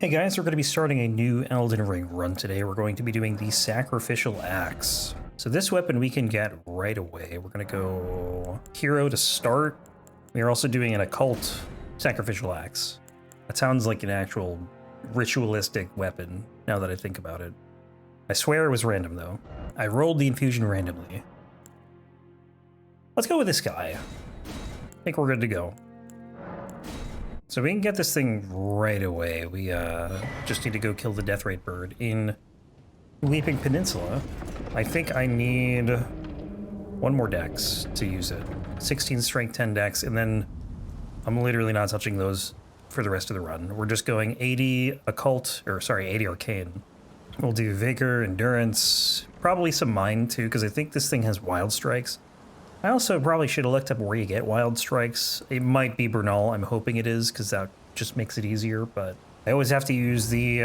Hey guys, we're going to be starting a new Elden Ring run today. We're going to be doing the Sacrificial Axe. So this weapon we can get right away. We're going to go Hero to start. We are also doing an Occult Sacrificial Axe. That sounds like an actual ritualistic weapon, now that I think about it. I swear it was random though. I rolled the infusion randomly. Let's go with this guy. I think we're good to go. So we can get this thing right away. We just need to go kill the Deathrite bird in Weeping Peninsula. I think I need one more dex to use it. 16 strength, 10 dex, and then I'm literally not touching those for the rest of the run. We're just going 80 occult, or sorry, 80 arcane. We'll do vigor, endurance, probably some mind too, because I think this thing has wild strikes. I also probably should have looked up where you get wild strikes. It might be Bernal, I'm hoping it is, because that just makes it easier, but I always have to use the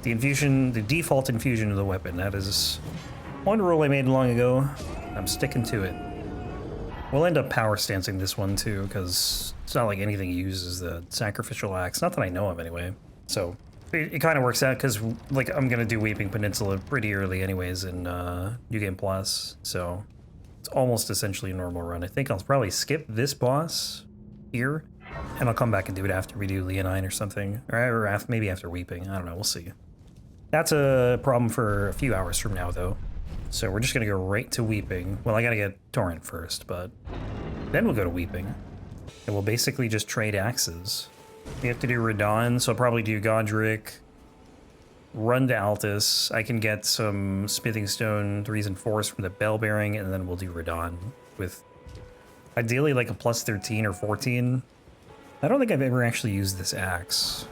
infusion, the default infusion of the weapon. That is one rule I made long ago. I'm sticking to it. We'll end up power stancing this one too, because it's not like anything uses the Sacrificial Axe, not that I know of anyway. So it kind of works out, because like I'm going to do Weeping Peninsula pretty early anyways in New Game Plus, so it's almost essentially a normal run. I think I'll probably skip this boss here, and I'll come back and do it after we do Leonine or something. Or after, maybe after Weeping. I don't know. We'll see. That's a problem for a few hours from now, though. So we're just going to go right to Weeping. Well, I got to get Torrent first, but then we'll go to Weeping. And we'll basically just trade axes. We have to do Radon, so I'll probably do Godric. Run to Altus. I can get some Smithing Stone 3s and 4s from the Bell Bearing, and then we'll do Radon with ideally like a plus 13 or 14. I don't think I've ever actually used this axe.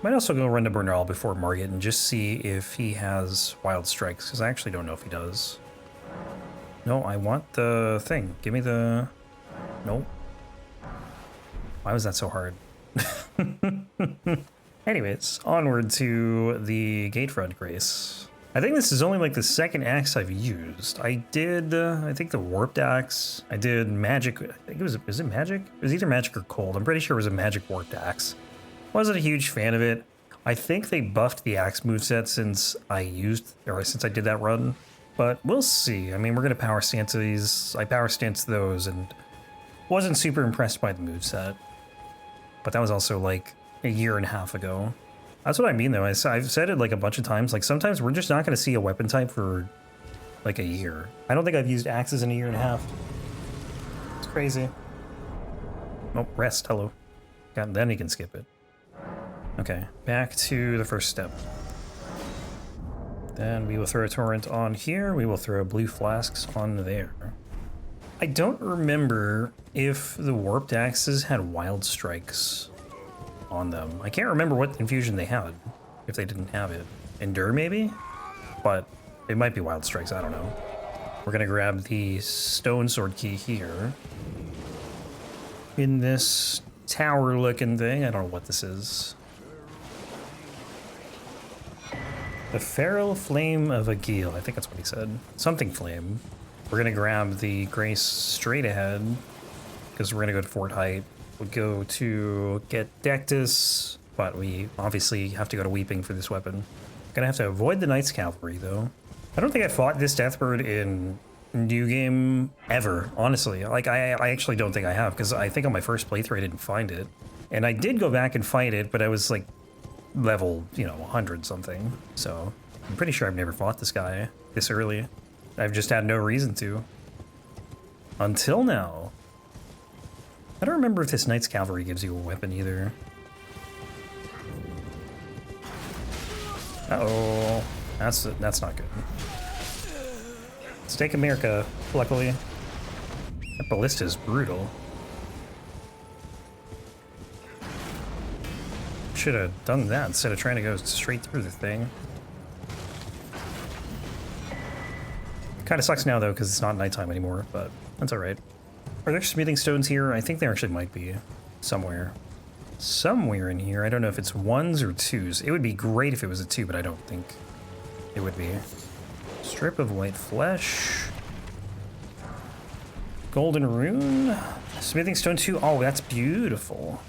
Might also go run to Bernal before Margit and just see if he has wild strikes, because I actually don't know if he does. No, I want the thing. Give me the... Nope. Why was that so hard? Anyways, onward to the Gatefront Grace. I think this is only like the second axe I've used. I did, I think the Warped Axe. I did Magic, I think it was it Magic? It was either Magic or Cold. I'm pretty sure it was a Magic Warped Axe. Wasn't a huge fan of it. I think they buffed the axe moveset since I did that run. But we'll see. I mean, we're gonna power stance these. I power stance those and wasn't super impressed by the moveset. But that was also like a year and a half ago. That's what I mean though. I've said it like a bunch of times. Like sometimes we're just not going to see a weapon type for like a year. I don't think I've used axes in a year and a half. It's crazy. Oh, rest. Hello. God, then he can skip it. Okay, back to the first step. Then we will throw a torrent on here. We will throw blue flasks on there. I don't remember if the warped axes had wild strikes on them. I can't remember what infusion they had, if they didn't have it. Endure, maybe? But it might be wild strikes, I don't know. We're gonna grab the stone sword key here. In this tower-looking thing, I don't know what this is. The Feral Flame of Agil, I think that's what he said. Something flame. We're gonna grab the Grace straight ahead, because we're gonna go to Fort Height. We'll go to get Dectus, but we obviously have to go to Weeping for this weapon. Gonna have to avoid the Knight's Cavalry, though. I don't think I fought this Deathbird in New Game ever, honestly. Like, I actually don't think I have, because I think on my first playthrough I didn't find it. And I did go back and fight it, but I was, like, level, 100 something. So, I'm pretty sure I've never fought this guy this early. I've just had no reason to. Until now. I don't remember if this Knight's Cavalry gives you a weapon either. Uh-oh. That's not good. Let's take America, luckily. That ballista is brutal. Should have done that instead of trying to go straight through the thing. Kind of sucks now, though, because it's not nighttime anymore, but that's alright. Are there smithing stones here? I think there actually might be somewhere. Somewhere in here. I don't know if it's 1s or 2s. It would be great if it was a 2, but I don't think it would be. Strip of white flesh. Golden rune. Smithing stone 2. Oh, that's beautiful.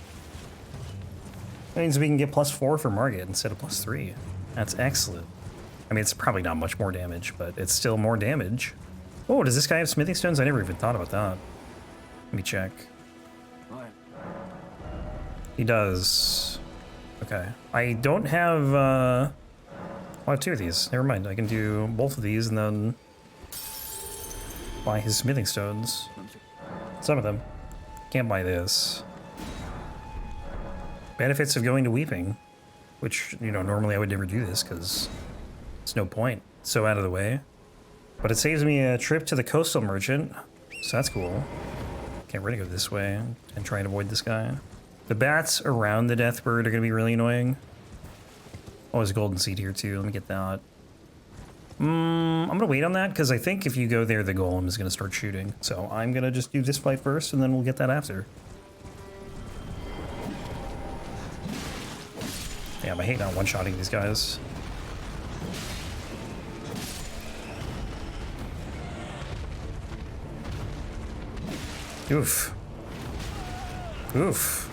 That means we can get +4 for Margit instead of +3. That's excellent. I mean, it's probably not much more damage, but it's still more damage. Oh, does this guy have smithing stones? I never even thought about that. Let me check. He does. Okay. I don't have, I have 2 of these. Never mind. I can do both of these and then buy his smithing stones. Some of them. Can't buy this. Benefits of going to Weeping, which, you know, normally I would never do this because it's no point. It's so out of the way. But it saves me a trip to the coastal merchant, so that's cool. Okay, we're gonna go this way and try and avoid this guy. The bats around the Deathbird are gonna be really annoying. Oh, there's a golden seed here too. Let me get that. I'm gonna wait on that because I think if you go there, the golem is gonna start shooting. So I'm gonna just do this fight first and then we'll get that after. Damn, I hate not one-shotting these guys. Oof. Oof.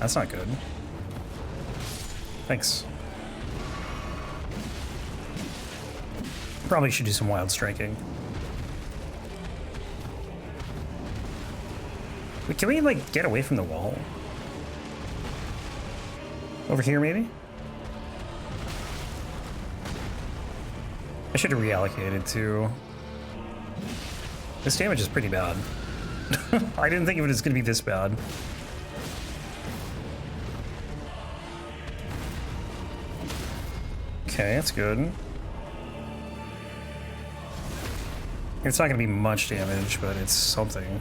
That's not good. Thanks. Probably should do some wild striking. Wait, can we, like, get away from the wall? Over here, maybe? I should have reallocated, too. This damage is pretty bad. I didn't think it was going to be this bad. Okay, that's good. It's not going to be much damage, but it's something.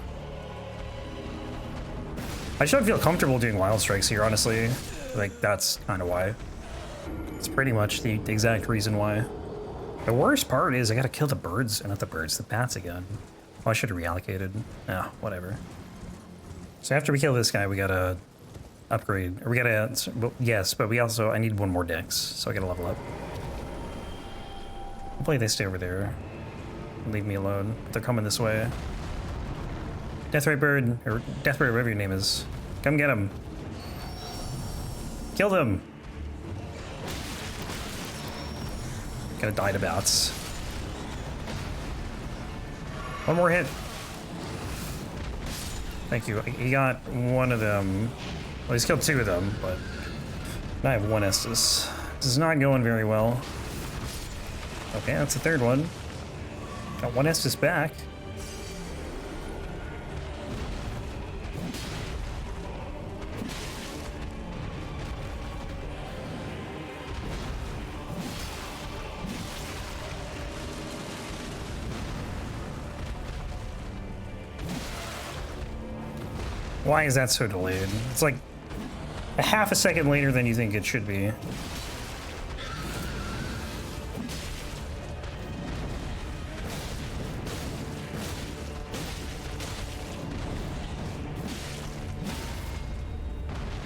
I just don't feel comfortable doing wild strikes here, honestly. Like, that's kind of why. It's pretty much the exact reason why. The worst part is I gotta kill the birds, not the birds, the bats again. Oh, I should have reallocated. Ah, whatever. So after we kill this guy, we gotta upgrade. Or we gotta, well, yes, but we also, I need 1 more dex, so I gotta level up. Hopefully they stay over there. Leave me alone. They're coming this way. Deathray Bird, or Deathbird, whatever your name is. Come get him. Kill them. Gonna die to bats. 1 more hit. Thank you. He got 1 of them. Well, he's killed 2 of them, but I have 1 Estus. This is not going very well. Okay, that's the 3rd one. Got 1 Estus back. Why is that so delayed? It's like a half a second later than you think it should be.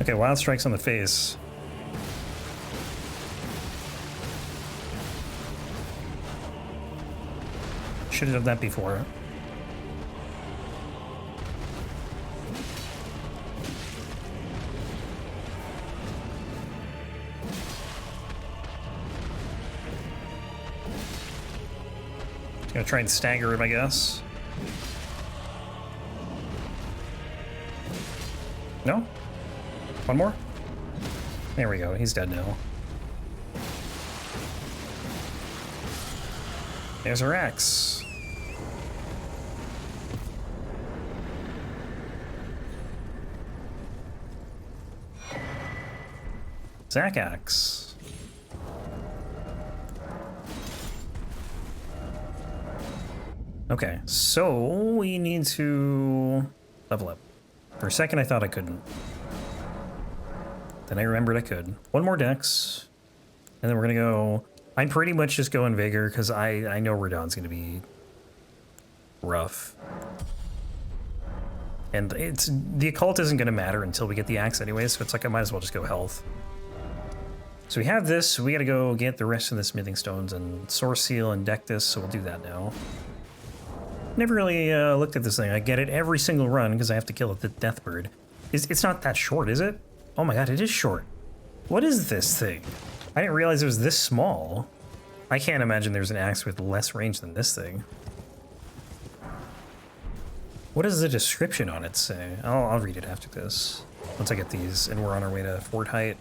Okay, wild strikes on the face. Should have done that before. Gonna try and stagger him, I guess. No? 1 more? There we go, he's dead now. There's our axe. Zack axe. Okay, so we need to level up. For a second I thought I couldn't. Then I remembered I could. 1 more dex. And then we're gonna go... I'm pretty much just going Vigor, because I know Radon's gonna be rough. And it's the occult isn't gonna matter until we get the axe anyway, so it's like I might as well just go health. So we have this, so we gotta go get the rest of the smithing stones and source seal and deck this, so we'll do that now. Never really looked at this thing. I get it every single run because I have to kill the Deathbird. It's not that short, is it? Oh my god, it is short. What is this thing? I didn't realize it was this small. I can't imagine there's an axe with less range than this thing. What does the description on it say? I'll read it after this. Once I get these and we're on our way to Fort Height.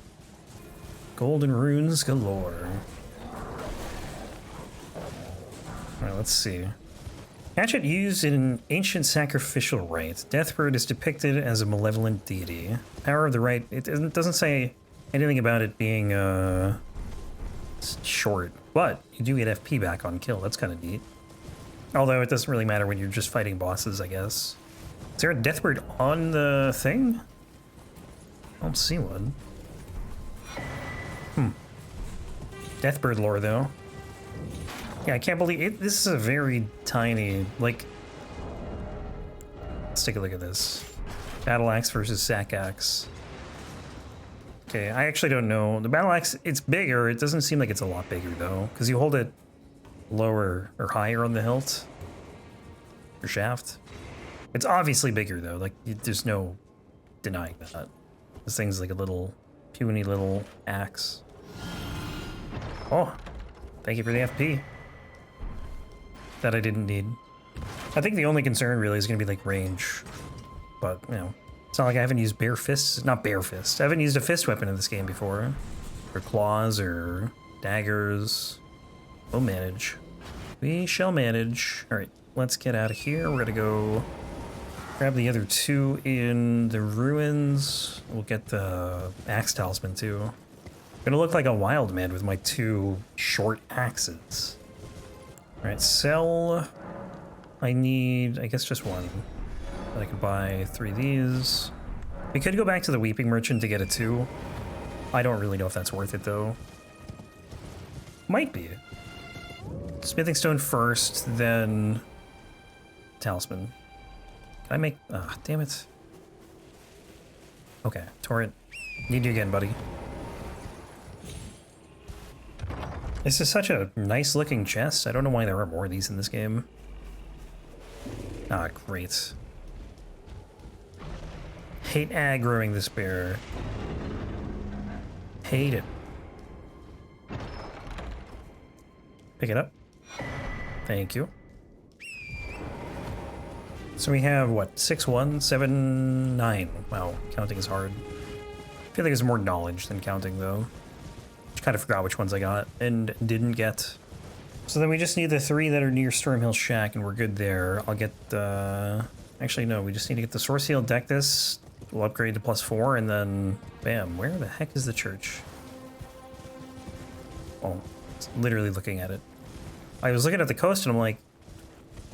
Golden runes galore. Alright, let's see. Hatchet used in an ancient sacrificial rite. Deathbird is depicted as a malevolent deity. Power of the rite, it doesn't say anything about it being short, but you do get FP back on kill. That's kind of neat. Although it doesn't really matter when you're just fighting bosses, I guess. Is there a Deathbird on the thing? I don't see one. Deathbird lore, though. Yeah, I can't believe it. This is a very tiny, like... Let's take a look at this. Battle Axe versus Sack Axe. Okay, I actually don't know. The Battle Axe, it's bigger. It doesn't seem like it's a lot bigger, though, because you hold it lower or higher on the hilt or shaft. It's obviously bigger though, like there's no denying that. This thing's like a little puny little axe. Oh, thank you for the FP that I didn't need. I think the only concern really is gonna be like range, but you know, it's not like I haven't used bare fists. Not bare fist. I haven't used a fist weapon in this game before, or claws or daggers. We'll manage. We shall manage. All right, let's get out of here. We're gonna go grab the other two in the ruins. We'll get the axe talisman too. Gonna look like a wild man with my two short axes. All right, sell. I need, I guess, just one. But I could buy 3 of these. We could go back to the Weeping Merchant to get a 2. I don't really know if that's worth it though. Might be. Smithing stone first, then talisman. Can I make... Ah, damn it. Okay, Torrent. Need you again, buddy. This is such a nice looking chest. I don't know why there aren't more of these in this game. Ah, great. Hate aggroing this bear. Hate it. Pick it up. Thank you. So we have, what, 6-1, 7-9. Wow, counting is hard. I feel like there's more knowledge than counting, though. Just kind of forgot which ones I got and didn't get. So then we just need the 3 that are near Stormhill Shack, and we're good there. I'll get the... Actually, no, we just need to get the Source Seal, deck this. We'll upgrade to +4, and then... Bam, where the heck is the church? Oh, it's literally looking at it. I was looking at the coast and I'm like,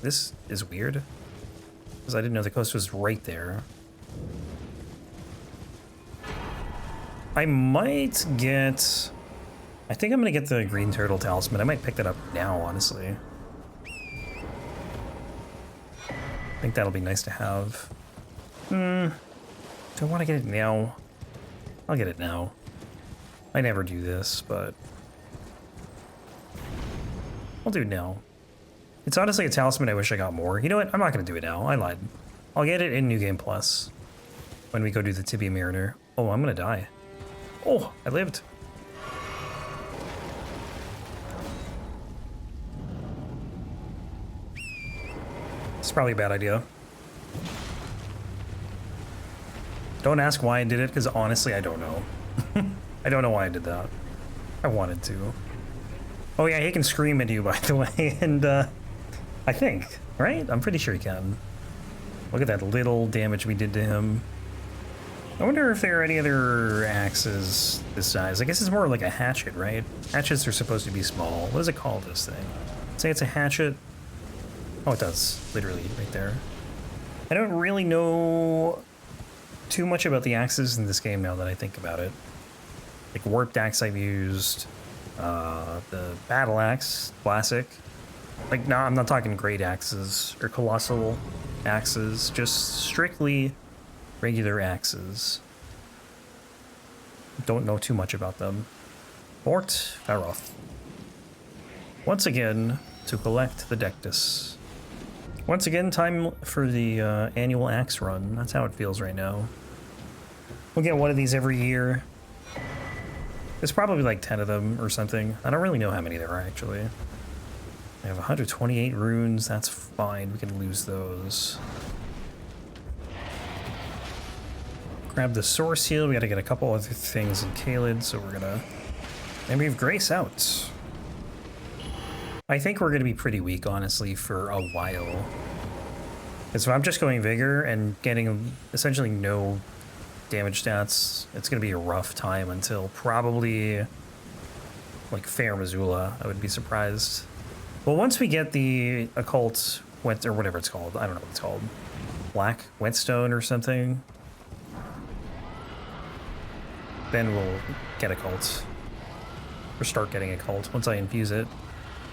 this is weird. Because I didn't know the coast was right there. I might get... I think I'm going to get the green turtle talisman. I might pick that up now, honestly. I think that'll be nice to have. Do I want to get it now? I'll get it now. I never do this, but... I'll do it now. It's honestly a talisman I wish I got more. You know what? I'm not going to do it now. I lied. I'll get it in New Game Plus. When we go do the Tibia Mariner. Oh, I'm going to die. Oh, I lived. It's probably a bad idea. Don't ask why I did it, because honestly, I don't know. I don't know why I did that. I wanted to. Oh yeah, he can scream at you, by the way, and I think, right? I'm pretty sure he can. Look at that little damage we did to him. I wonder if there are any other axes this size. I guess it's more like a hatchet, right? Hatchets are supposed to be small. What does it call this thing? Say it's a hatchet. Oh, it does. Literally, right there. I don't really know too much about the axes in this game now that I think about it. Like warped axe I've used. The battle axe, classic. Like, no, I'm not talking great axes or colossal axes, just strictly regular axes. Don't know too much about them. Fort Faroth. Once again, to collect the Dectus. Once again, time for the annual axe run. That's how it feels right now. We'll get one of these every year. There's probably like 10 of them or something. I don't really know how many there are actually. I have 128 runes, that's fine, we can lose those. Grab the source heal, we gotta get a couple other things in Kaled, so we're gonna... And we have Grace out. I think we're gonna be pretty weak, honestly, for a while. Because if I'm just going Vigor and getting essentially no damage stats, it's gonna be a rough time until probably like Fair Missoula. I would be surprised. Well, once we get the occult wet or whatever it's called, I don't know what it's called, black whetstone or something, then we'll get occult or start getting occult once I infuse it.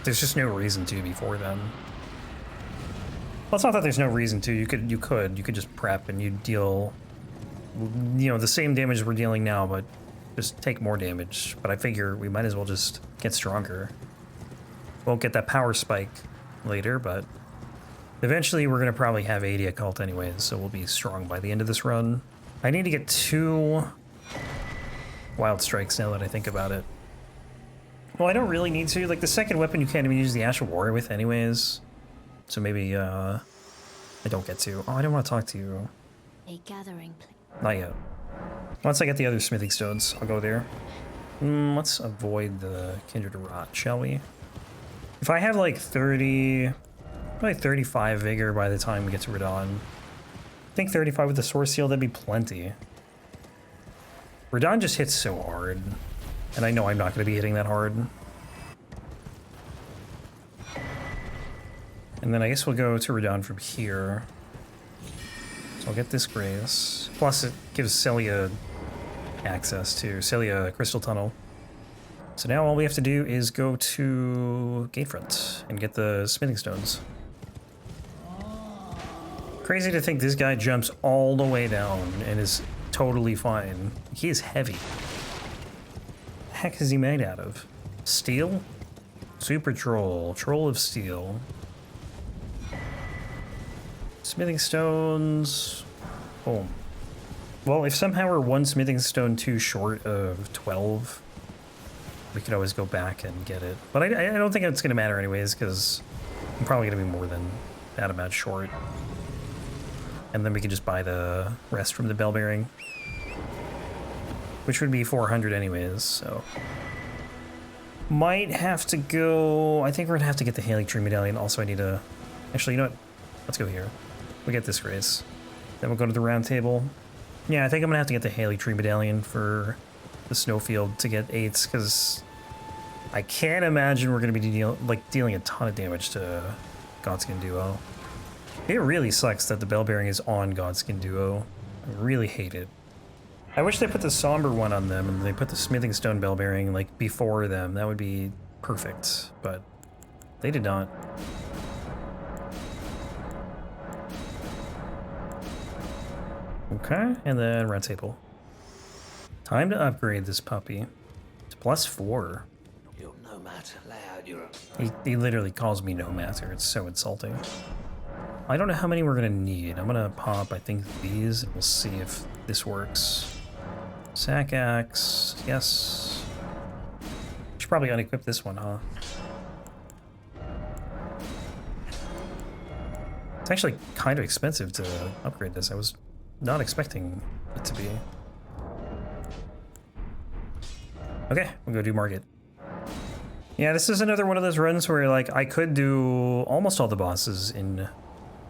There's just no reason to before then. Well, it's not that there's no reason to. You could just prep and you deal, you know, the same damage we're dealing now, but just take more damage. But I figure we might as well just get stronger. Won't get that power spike later, but eventually we're gonna probably have 80 occult anyways, so we'll be strong by the end of this run. I need to get 2 wild strikes now that I think about it. Well, I don't really need to. Like, the second weapon you can't even use the Ash of Warrior with anyways. So maybe, I don't get to. Oh, I don't want to talk to you. A gathering. Not yet. Once I get the other smithing stones, I'll go there. Let's avoid the Kindred Rot, shall we? If I have like 30, probably 35 vigor by the time we get to Radon. I think 35 with the source seal, that'd be plenty. Radon just hits so hard. And I know I'm not going to be hitting that hard. And then I guess we'll go to Radon from here. So I'll get this Grace. Plus it gives Celia access to Celia Crystal Tunnel. So now all we have to do is go to Gatefront and get the smithing stones. Crazy to think this guy jumps all the way down and is totally fine. He is heavy. The heck is he made out of? Steel? Super Troll. Troll of Steel. Smithing stones. Boom. Well, if somehow we're 1 smithing stone too short of 12, we could always go back and get it. But I don't think it's going to matter anyways, because I'm probably going to be more than that amount short. And then we can just buy the rest from the bell bearing, which would be 400 anyways, so. Might have to go... I think we're going to have to get the Haley Tree Medallion. Also, I need to... Actually, you know what? Let's go here. We'll get this Grace. Then we'll go to the round table. Yeah, I think I'm going to have to get the Haley Tree Medallion for the Snowfield to get 8s, because I can't imagine we're going to be dealing a ton of damage to Godskin Duo. It really sucks that the bell bearing is on Godskin Duo. I really hate it. I wish they put the somber one on them and they put the smithing stone bell bearing like before them. That would be perfect, but they did not. Okay, and then round table. Time to upgrade this puppy to +4. You're no matter, lad. You're He literally calls me no matter. It's so insulting. I don't know how many we're gonna need. I'm gonna pop, I think, these, and we'll see if this works. Sack axe, yes. Should probably unequip this one, huh? It's actually kind of expensive to upgrade this. I was not expecting it to be. Okay, we'll go do market. Yeah, this is another one of those runs where, like, I could do almost all the bosses in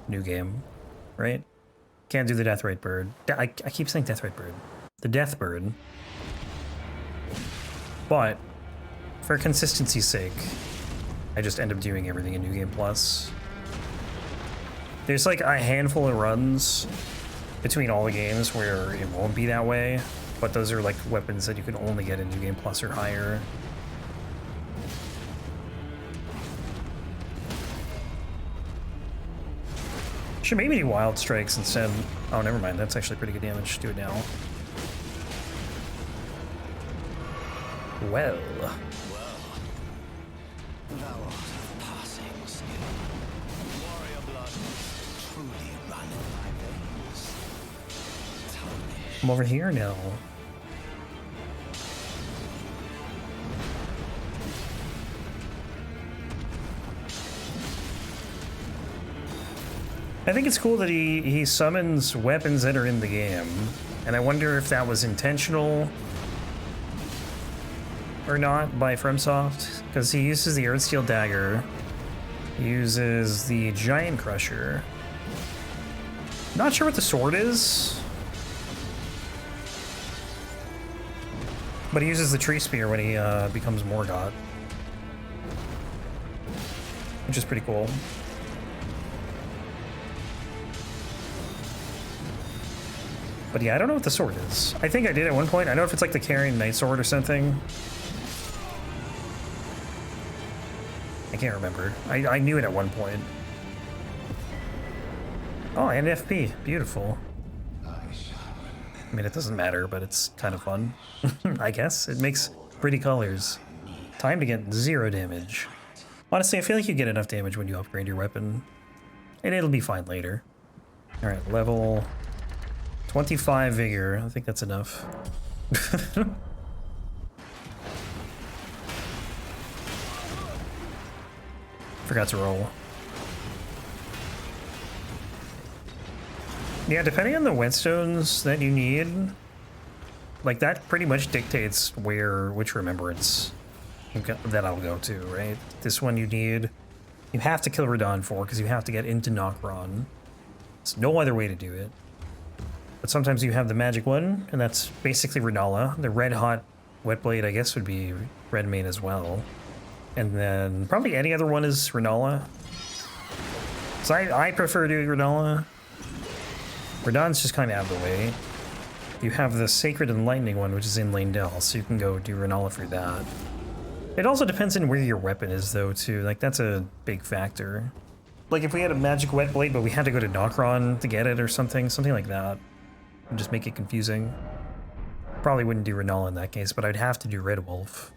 new game, right? Can't do the Deathrite Bird. I keep saying Deathrite Bird. The Death Bird. But for consistency's sake, I just end up doing everything in New Game Plus. There's like a handful of runs between all the games where it won't be that way, but those are like weapons that you can only get in New Game Plus or higher. Should maybe do Wild Strikes instead. Oh, never mind. That's actually pretty good damage. Do it now. Well. thou art of passing skill. Warrior blood truly run in thy veins. Tarnish. I'm over here now. I think it's cool that he summons weapons that are in the game, and I wonder if that was intentional or not by FromSoft, because he uses the Earthsteel Dagger, he uses the Giant Crusher. Not sure what the sword is, but he uses the Tree Spear when he becomes Morgott, which is pretty cool. But yeah, I don't know what the sword is. I think I did at one point. I know if it's like the Carrion Night Sword or something. I can't remember. I knew it at one point. Oh, and FP. Beautiful. I mean, it doesn't matter, but it's kind of fun. I guess. It makes pretty colors. Time to get 0 damage. Honestly, I feel like you get enough damage when you upgrade your weapon. And it'll be fine later. Alright, level 25 vigor. I think that's enough. Forgot to roll. Yeah, depending on the whetstones that you need, like that pretty much dictates which remembrance that I'll go to, right? This one you have to kill Radahn for, because you have to get into Nokron. There's no other way to do it. But sometimes you have the magic one, and that's basically Renala. The red hot wet blade, I guess, would be red main as well. And then probably any other one is Renala. So I prefer doing Renala. Radahn's just kind of out of the way. You have the Sacred Enlightening one, which is in Lane-Del, so you can go do Renala for that. It also depends on where your weapon is, though, too. Like, that's a big factor. Like, if we had a magic wet blade, but we had to go to Nokron to get it or something like that. And just make it confusing. Probably wouldn't do Renala in that case, but I'd have to do Red Wolf.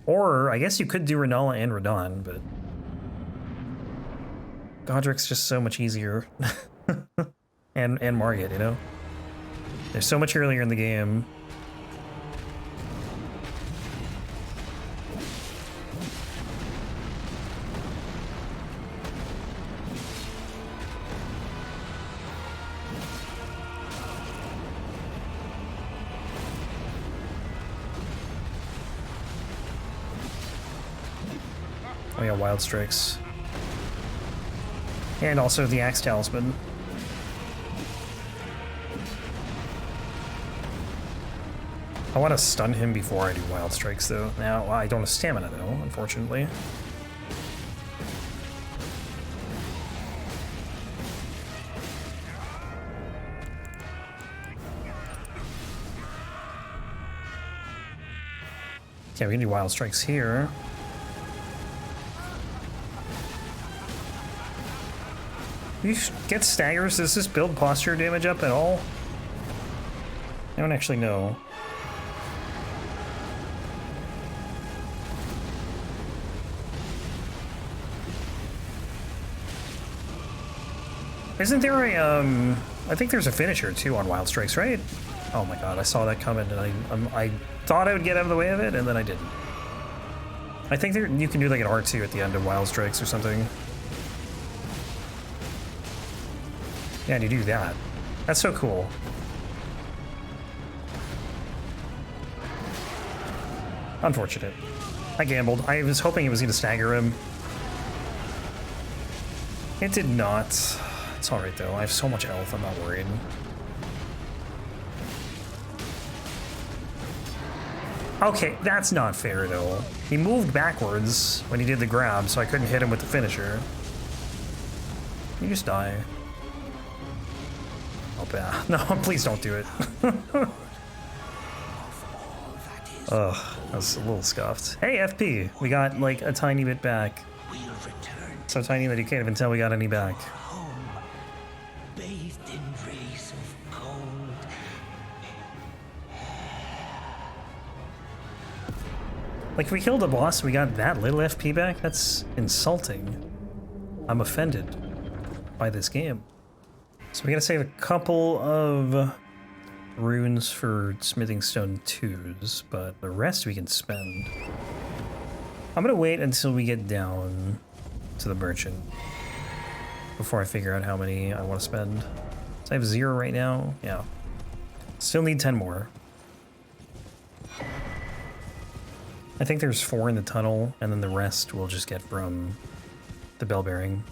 Or, I guess you could do Renala and Radahn, but Godrick's just so much easier. and Margit, you know? They're so much earlier in the game. Oh yeah, Wild Strikes. And also the Axe Talisman. I want to stun him before I do Wild Strikes, though. Now, I don't have stamina, though, unfortunately. Okay, we can do Wild Strikes here. You get staggers? Does this build posture damage up at all? I don't actually know. Isn't there a, I think there's a finisher too on Wild Strikes, right? Oh my god, I saw that coming and I thought I would get out of the way of it and then I didn't. I think you can do like an R2 at the end of Wild Strikes or something. Yeah, and you do that. That's so cool. Unfortunate. I gambled. I was hoping it was going to stagger him. It did not. It's alright though. I have so much health, I'm not worried. Okay, that's not fair though. He moved backwards when he did the grab, so I couldn't hit him with the finisher. You just die. Oh, bad. No, please don't do it. Ugh, that was a little scuffed. Hey, FP! We got, like, a tiny bit back. So tiny that you can't even tell we got any back. Bathed in rays of gold. Like, if we killed a boss and we got that little FP back, that's insulting. I'm offended by this game. So we gotta save a couple of runes for smithing stone 2s, but the rest we can spend. I'm gonna wait until we get down to the merchant. before I figure out how many I want to spend. So I have 0 right now. Yeah. Still need 10 more. I think there's 4 in the tunnel, and then the rest we'll just get from the bell bearing.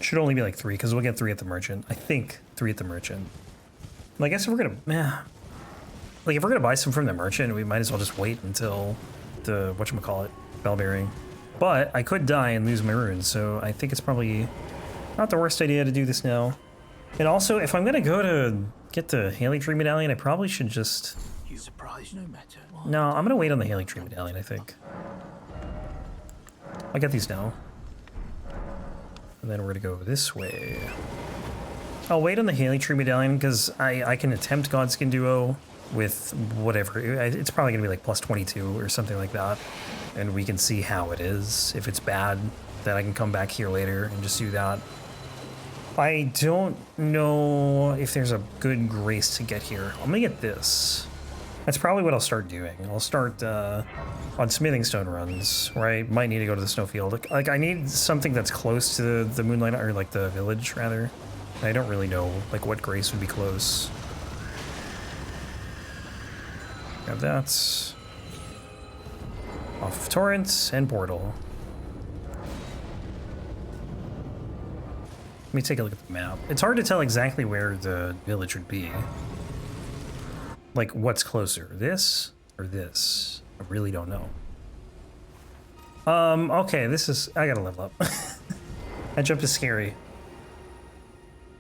Should only be like 3, because we'll get 3 at the merchant. I think 3 at the merchant. Well, I guess if we're gonna, like if we're gonna buy some from the merchant, we might as well just wait until the whatchamacallit, bell bearing. But I could die and lose my runes, so I think it's probably not the worst idea to do this now. And also, if I'm gonna go to get the Haley Tree Medallion, I probably should just... You surprise no matter. No, I'm gonna wait on the Haley Tree Medallion, I think. I'll get these now. And then we're gonna go this way. I'll wait on the Haley Tree Medallion, because I can attempt Godskin Duo with whatever. It's probably gonna be like plus 22 or something like that. And we can see how it is. If it's bad, then I can come back here later and just do that. I don't know if there's a good grace to get here. I'm gonna get this. That's probably what I'll start doing. I'll start on smithing stone runs, where I might need to go to the snowfield. Like I need something that's close to the moonlight, or like the village rather. I don't really know like what grace would be close. Grab that. Off of torrents and portal. Let me take a look at the map. It's hard to tell exactly where the village would be. Like, what's closer? This or this? I really don't know. Okay, this is... I gotta level up. That jump is scary.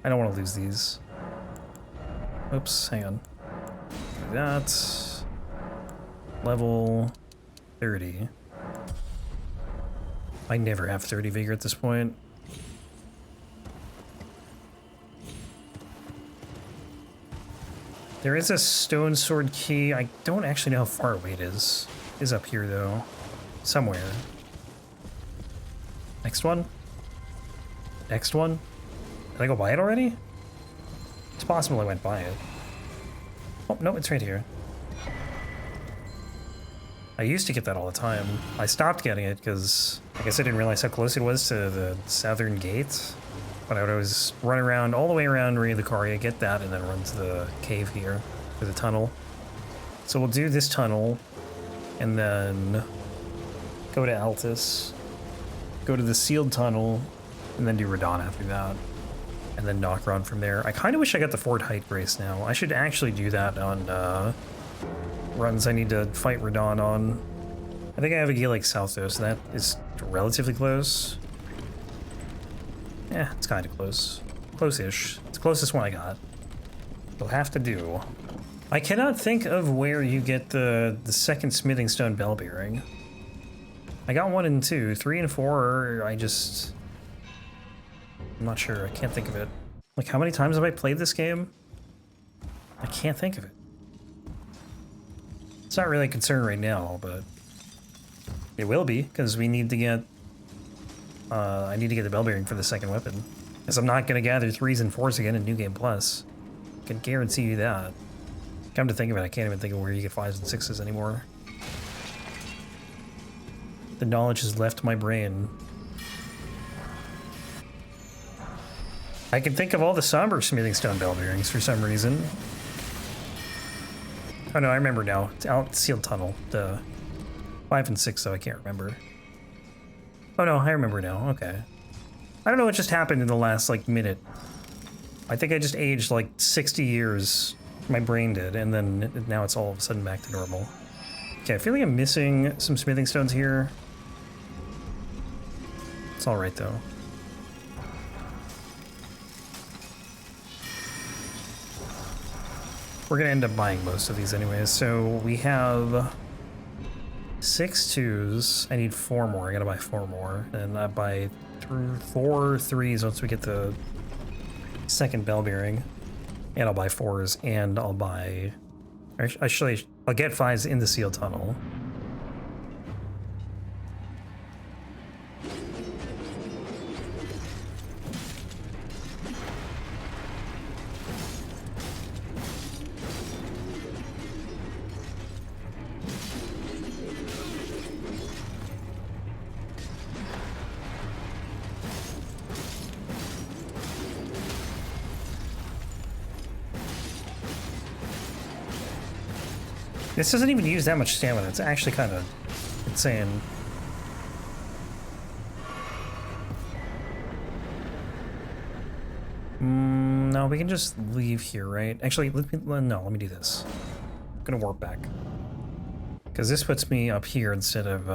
I don't want to lose these. Oops, hang on. Do that. Level 30. I never have 30 vigor at this point. There is a stone sword key. I don't actually know how far away it is. It is up here though. Somewhere. Next one? Next one? Did I go by it already? It's possible I went by it. Oh, no, it's right here. I used to get that all the time. I stopped getting it because I guess I didn't realize how close it was to the southern gate. But I would always run around, all the way around Ria Lucaria, get that, and then run to the cave here, to the tunnel. So we'll do this tunnel, and then go to Altus, go to the sealed tunnel, and then do Radon after that. And then knock run from there. I kind of wish I got the Fort Height Grace now. I should actually do that on runs I need to fight Radon on. I think I have a Gaelic South though, so that is relatively close. Yeah, it's kind of close. Close-ish. It's the closest one I got. You'll have to do. I cannot think of where you get the second smithing stone bell bearing. I got 1 and 2. 3 and 4, I'm not sure. I can't think of it. Like, how many times have I played this game? I can't think of it. It's not really a concern right now, but it will be, because we need to get... I need to get the bell bearing for the second weapon. Because I'm not going to gather 3s and 4s again in New Game Plus. I can guarantee you that. Come to think of it, I can't even think of where you get 5s and 6s anymore. The knowledge has left my brain. I can think of all the somber smithing stone bell bearings for some reason. Oh no, I remember now. It's out sealed tunnel. The 5 and 6 though, I can't remember. Oh no, I remember now. Okay. I don't know what just happened in the last like minute. I think I just aged like 60 years. My brain did, and then now it's all of a sudden back to normal. Okay, I feel like I'm missing some smithing stones here. It's all right though. We're gonna end up buying most of these anyways. So we have 6 2s. I need 4 more. I gotta buy 4 more. And I buy 4 3s once we get the second bell bearing. And I'll buy 4s, and I'll buy... Actually, I'll get 5s in the sealed tunnel. This doesn't even use that much stamina. It's actually kind of insane. No, we can just leave here, right? Actually, let me do this. I'm gonna warp back. Because this puts me up here instead of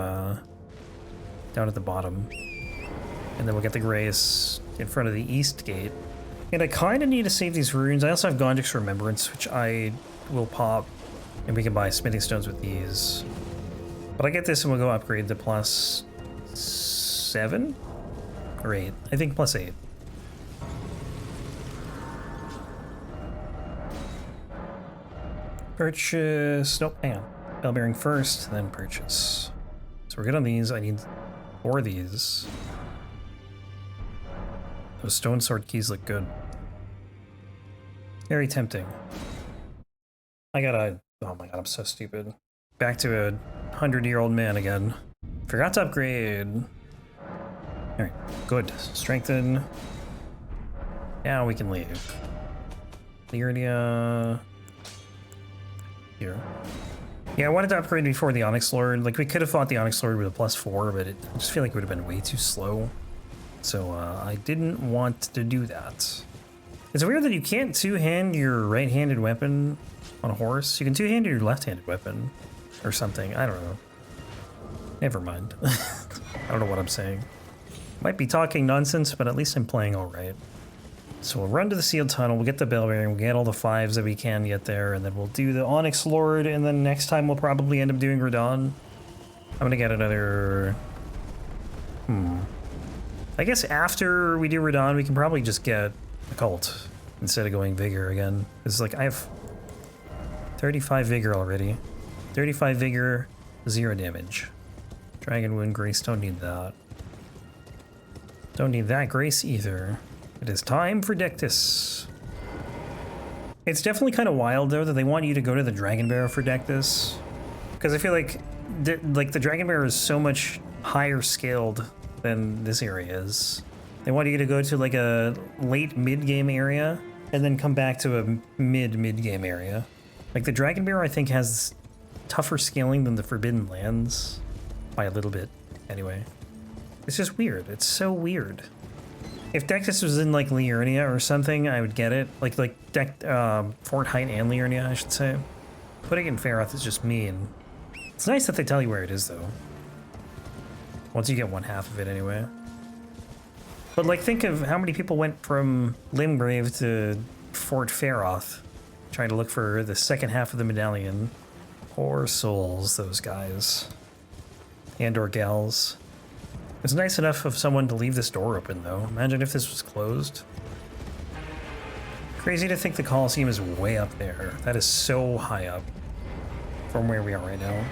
down at the bottom. And then we'll get the grace in front of the east gate. And I kind of need to save these runes. I also have Gondik's Remembrance, which I will pop. And we can buy smithing stones with these. But I get this and we'll go upgrade to plus 7? Or 8. I think plus 8. Purchase. Nope, hang on. Bell bearing first, then purchase. So we're good on these. I need 4 of these. Those stone sword keys look good. Very tempting. I gotta. Oh my god, I'm so stupid. Back to a 100-year-old man again. Forgot to upgrade. Alright, good. Strengthen. Now we can leave. The area. Here. Yeah, I wanted to upgrade before the Onyx Lord. Like, we could have fought the Onyx Lord with a +4, but I just feel like it would have been way too slow. So, I didn't want to do that. It's weird that you can't two-hand your right-handed weapon on a horse. You can two-hand your left-handed weapon or something. I don't know. Never mind. I don't know what I'm saying. Might be talking nonsense, but at least I'm playing all right. So we'll run to the sealed tunnel, we'll get the bell bearing, we'll get all the 5s that we can get there, and then we'll do the Onyx Lord, and then next time we'll probably end up doing Radon. I'm gonna get another... I guess after we do Radon, we can probably just get Occult instead of going Vigor again. It's like, I have 35 Vigor already. 35 Vigor, 0 damage. Dragon Wound, Grace, don't need that. Don't need that Grace either. It is time for Dectus. It's definitely kind of wild, though, that they want you to go to the Dragon Barrow for Dectus. Because I feel like the Dragon Barrow is so much higher scaled than this area is. They want you to go to like a late mid-game area and then come back to a mid-game area. Like the Dragon Barrow, I think, has tougher scaling than the Forbidden Lands by a little bit, anyway. It's just weird. It's so weird. If Dectus was in like Liurnia or something, I would get it. Like Fort Height and Liurnia, I should say. Putting it in Faroth is just mean. It's nice that they tell you where it is, though. Once you get 1/2 of it, anyway. But like, think of how many people went from Limgrave to Fort Faroth, trying to look for the second half of the medallion. Poor souls, those guys. And/or gals. It's nice enough of someone to leave this door open, though. Imagine if this was closed. Crazy to think the Colosseum is way up there. That is so high up from where we are right now.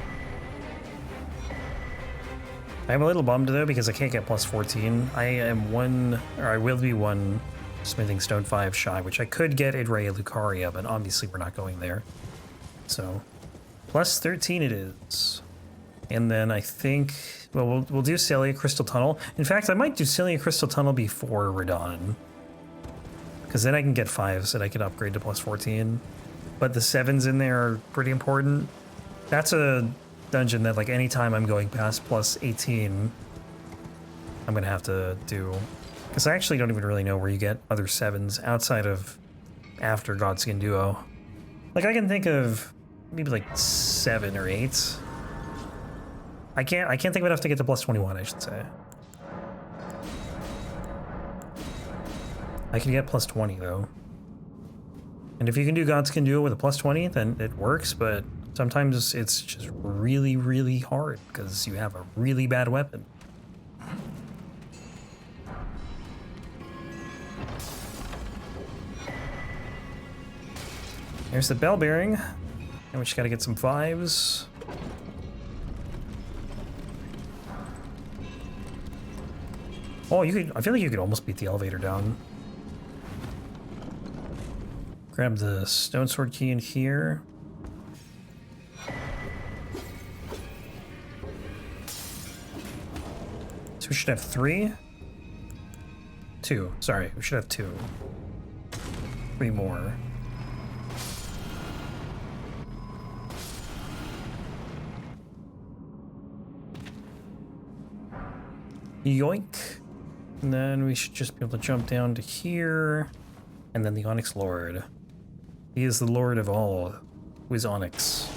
I'm a little bummed, though, because I can't get plus 14. I will be 1 Smithing Stone 5 shy, which I could get at Raya Lucaria, but obviously we're not going there. So, plus 13 it is. And then I think, well, we'll do Celia Crystal Tunnel. In fact, I might do Celia Crystal Tunnel before Radon. Because then I can get 5s that I can upgrade to plus 14. But the 7s in there are pretty important. That's a dungeon that, like, anytime I'm going past plus 18, I'm going to have to do. Because I actually don't even really know where you get other 7s outside of after Godskin Duo. Like, I can think of maybe like 7 or 8. I can't think of enough to get to plus 21, I should say. I can get plus 20, though. And if you can do Godskin Duo with a plus 20, then it works, but sometimes it's just really, really hard because you have a really bad weapon. There's the bell bearing. And we just gotta get some 5s. Oh, I feel like you could almost beat the elevator down. Grab the stone sword key in here. So we should have 3? 2. Sorry, we should have 2. 3 more. Yoink. And then we should just be able to jump down to here. And then the Onyx Lord. He is the Lord of all who is Onyx.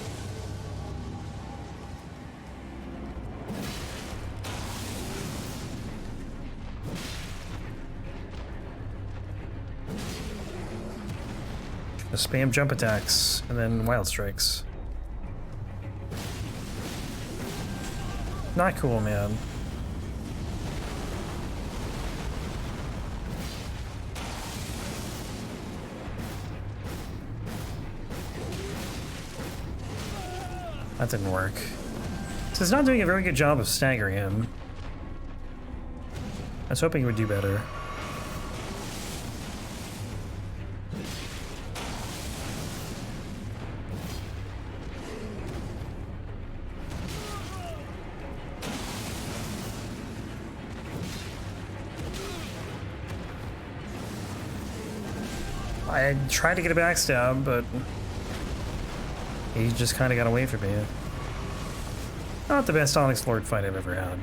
The spam jump attacks and then wild strikes. Not cool, man. That didn't work. So it's not doing a very good job of staggering him. I was hoping it would do better. I tried to get a backstab, but he just kind of got away from me. Not the best Onyx Lord fight I've ever had.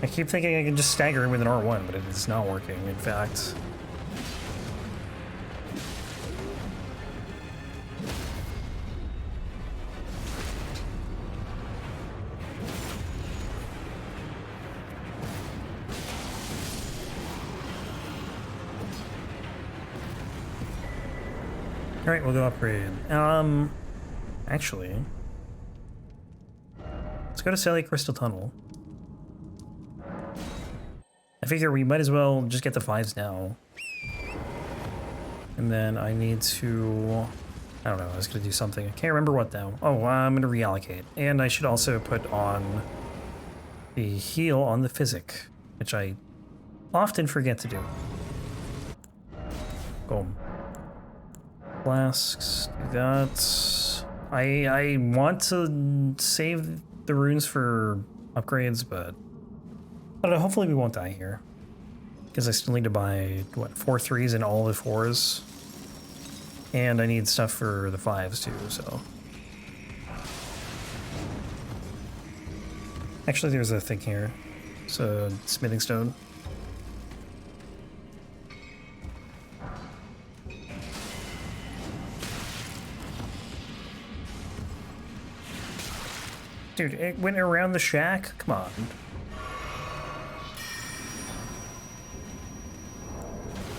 I keep thinking I can just stagger him with an R1, but it is not working, in fact. Alright, we'll go upgrade. Actually, let's go to Sally Crystal Tunnel. I figure we might as well just get the 5s now. And then I need to... I don't know, I was going to do something. I can't remember what though. Oh, I'm going to reallocate. And I should also put on the heal on the physic, which I often forget to do. Boom. Flasks, do that. I want to save the runes for upgrades, but I don't know, hopefully we won't die here. Because I still need to buy, what, 4 3s and all the 4s. And I need stuff for the 5s too, so. Actually, there's a thing here. It's a smithing stone. Dude, it went around the shack? Come on.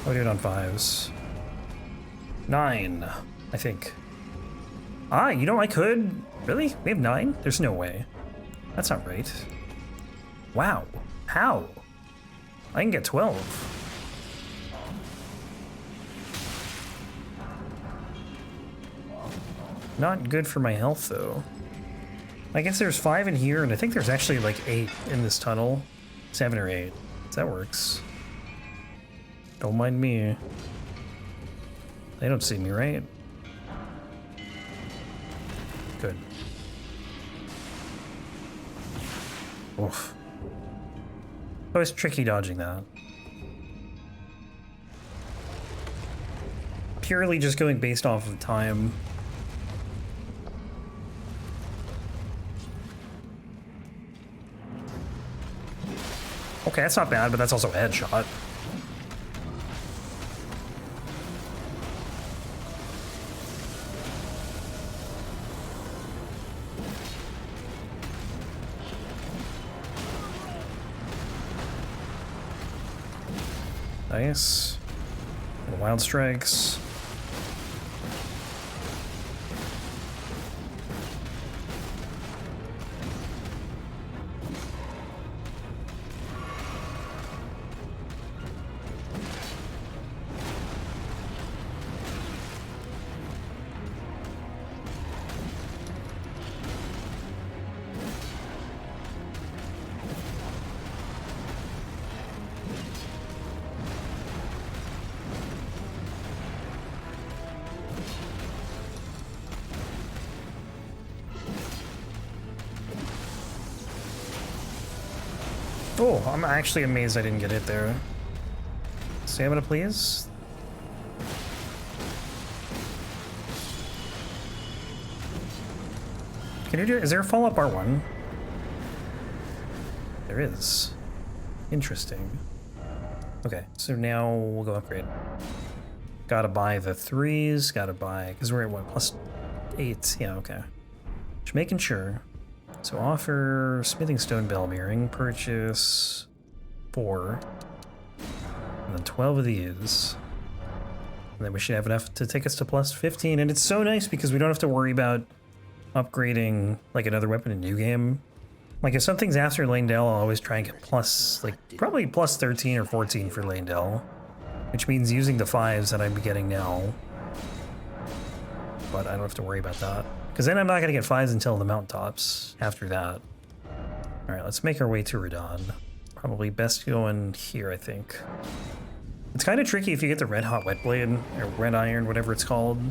I'll do it on 5s. 9, I think. Ah, you know, I could. Really? We have 9? There's no way. That's not right. Wow. How? I can get 12. Not good for my health, though. I guess there's 5 in here, and I think there's actually like 8 in this tunnel. 7 or 8. So that works. Don't mind me. They don't see me, right? Good. Oof. Always tricky dodging that. Purely just going based off of time. Okay, that's not bad, but that's also a headshot. Nice. Wild strikes. Oh, I'm actually amazed I didn't get hit there. Stamina, please. Can you do? Is there a follow-up R1? There is. Interesting. Okay, so now we'll go upgrade. Gotta buy the 3s, gotta buy, because we're at what, +8? Yeah, okay. Just making sure. So offer smithing stone bell bearing, purchase 4, and then 12 of these. And then we should have enough to take us to +15, and it's so nice because we don't have to worry about upgrading like another weapon in New Game. Like if something's after Lanedale, I'll always try and get probably +13 or 14 for Lanedale, which means using the 5s that I'm getting now. But I don't have to worry about that, because then I'm not going to get 5s until the mountaintops after that. All right, let's make our way to Radon. Probably best going here, I think. It's kind of tricky if you get the Red Hot Wet Blade, or Red Iron, whatever it's called,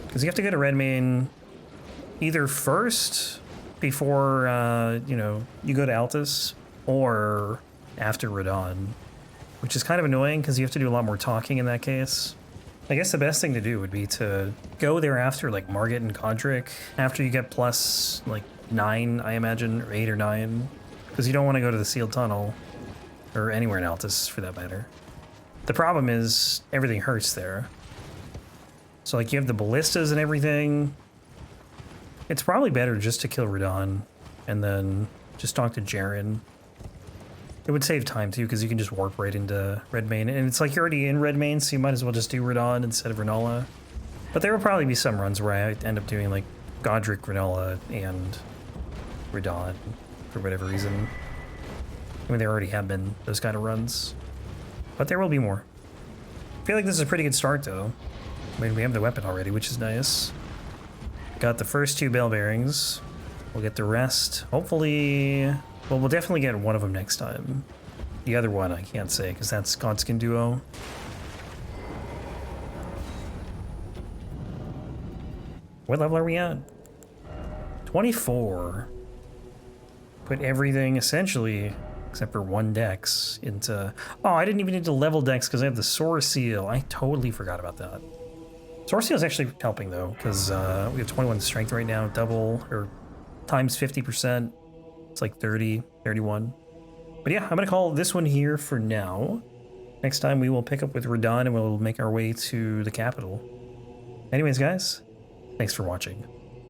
because you have to go to Redmane either first before, you know, you go to Altus, or after Radon, which is kind of annoying because you have to do a lot more talking in that case. I guess the best thing to do would be to go there after, like, Margit and Godric, after you get +9, I imagine, or 8 or 9, because you don't want to go to the Sealed Tunnel, or anywhere in Altus, for that matter. The problem is, everything hurts there. So, like, you have the ballistas and everything. It's probably better just to kill Radon, and then just talk to Jaren. It would save time, too, because you can just warp right into Redmane. And it's like you're already in Redmane, so you might as well just do Radon instead of Rinola. But there will probably be some runs where I end up doing, like, Godric, Rinola, and Radon, for whatever reason. I mean, there already have been those kind of runs. But there will be more. I feel like this is a pretty good start, though. I mean, we have the weapon already, which is nice. Got the first 2 bell bearings. We'll get the rest. Hopefully... Well, we'll definitely get one of them next time. The other one, I can't say, because that's Godskin Duo. What level are we at? 24. Put everything, essentially, except for 1 dex, into... Oh, I didn't even need to level dex because I have the Soar Seal. I totally forgot about that. Soar Seal is actually helping, though, because we have 21 strength right now, double, or times 50%. It's like 30, 31. But yeah, I'm going to call this one here for now. Next time we will pick up with Radon and we'll make our way to the capital. Anyways, guys, thanks for watching.